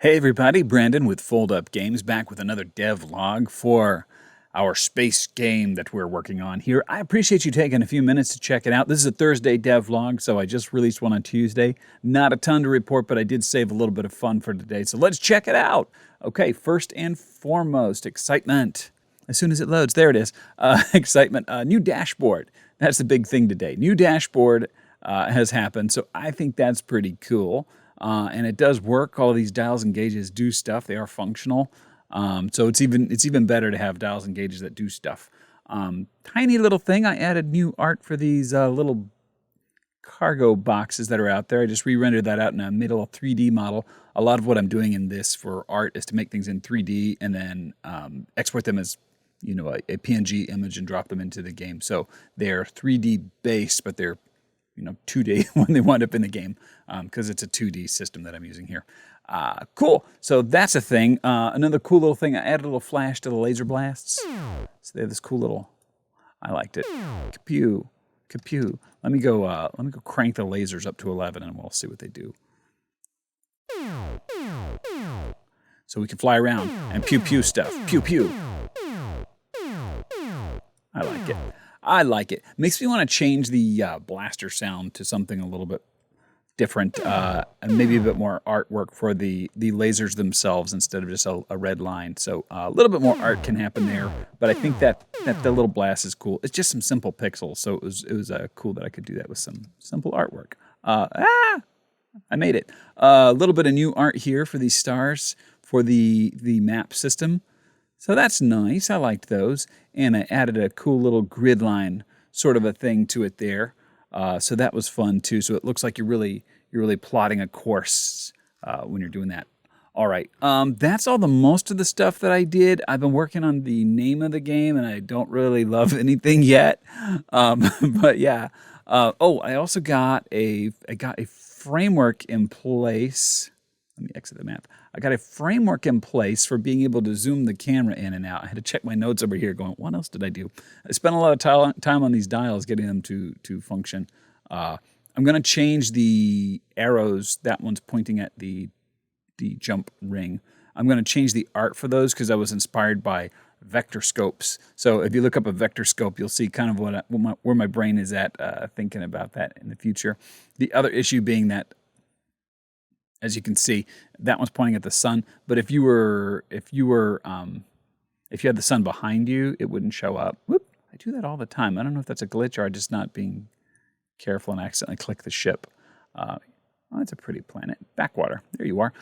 Hey everybody, Brandon with Fold Up Games back with another devlog for our space game that we're working on here. I appreciate you taking a few minutes to check it out. This is a Thursday devlog, so I just released one on Tuesday. Not a ton to report, but I did save a little bit of fun for today, so let's check it out. Okay, first and foremost, excitement. As soon as it loads, there it is. Excitement, new dashboard. That's the big thing today. New dashboard has happened, so I think that's pretty cool. And it does work. All of these dials and gauges do stuff. They are functional. So it's even better to have dials and gauges that do stuff. Tiny little thing. I added new art for these little cargo boxes that are out there. I just re-rendered that out in a middle 3D model. A lot of what I'm doing in this for art is to make things in 3D and then export them as a PNG image and drop them into the game. So they're 3D based, but they're 2D when they wind up in the game because it's a 2D system that I'm using here. Cool. So that's a thing. Another cool little thing, I added a little flash to the laser blasts. So they have this cool little, I liked it. Kapew, kapew. Let me go crank the lasers up to 11 and we'll see what they do. So we can fly around and pew pew stuff. Pew pew. I like it. I like it. Makes me want to change the blaster sound to something a little bit different and maybe a bit more artwork for the lasers themselves instead of just a red line. So a little bit more art can happen there, but I think that the little blast is cool. It's just some simple pixels, so it was cool that I could do that with some simple artwork. I made it. A little bit of new art here for these stars for the map system. So that's nice. I liked those. And I added a cool little grid line sort of a thing to it there. So that was fun too. So it looks like you're really plotting a course when you're doing that. All right. That's all most of the stuff that I did. I've been working on the name of the game and I don't really love anything yet. But yeah. I also got a framework in place. Let me exit the map. I got a framework in place for being able to zoom the camera in and out. I had to check my notes over here going, what else did I do? I spent a lot of time on these dials getting them to function. I'm going to change the arrows. That one's pointing at the jump ring. I'm going to change the art for those because I was inspired by vector scopes. So if you look up a vector scope, you'll see kind of where my brain is at thinking about that in the future. The other issue being that, as you can see, that one's pointing at the sun. But if you had the sun behind you, it wouldn't show up. Whoop! I do that all the time. I don't know if that's a glitch or I'm just not being careful and accidentally click the ship. Oh, that's a pretty planet. Backwater. There you are.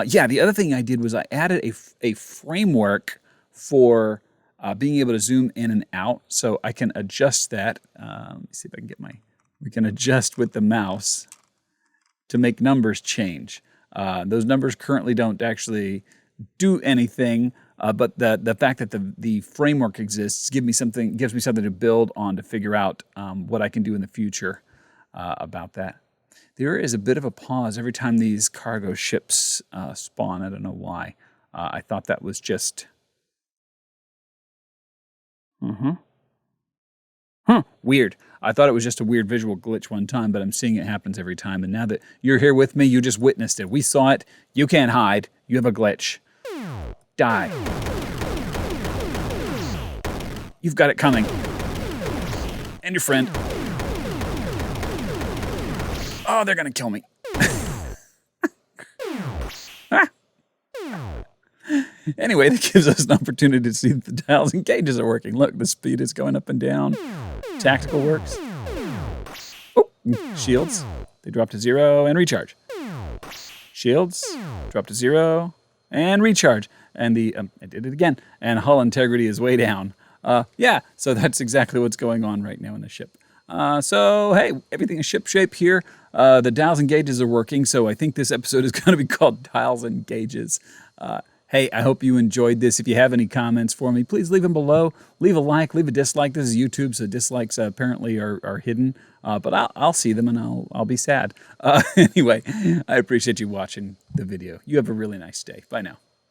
Yeah. The other thing I did was I added a framework for being able to zoom in and out, so I can adjust that. Let me see if I can we can adjust with the mouse to make numbers change. Those numbers currently don't actually do anything, but the fact that the framework exists gives me something to build on to figure out what I can do in the future about that. There is a bit of a pause every time these cargo ships spawn. I don't know why. I thought that was just... Weird. I thought it was just a weird visual glitch one time, but I'm seeing it happens every time. And now that you're here with me, you just witnessed it. We saw it. You can't hide. You have a glitch. Die. You've got it coming. And your friend. Oh, they're going to kill me. Anyway, that gives us an opportunity to see that the dials and gauges are working. Look, the speed is going up and down. Tactical works. Oh, shields. They drop to 0 and recharge. Shields drop to 0 and recharge. And I did it again. And hull integrity is way down. Yeah, so that's exactly what's going on right now in the ship. So, hey, everything is ship shape here. The dials and gauges are working, so I think this episode is going to be called Dials and Gauges. Hey, I hope you enjoyed this. If you have any comments for me, please leave them below. Leave a like, leave a dislike. This is YouTube, so dislikes apparently are hidden. But I'll see them and I'll be sad. Anyway, I appreciate you watching the video. You have a really nice day. Bye now.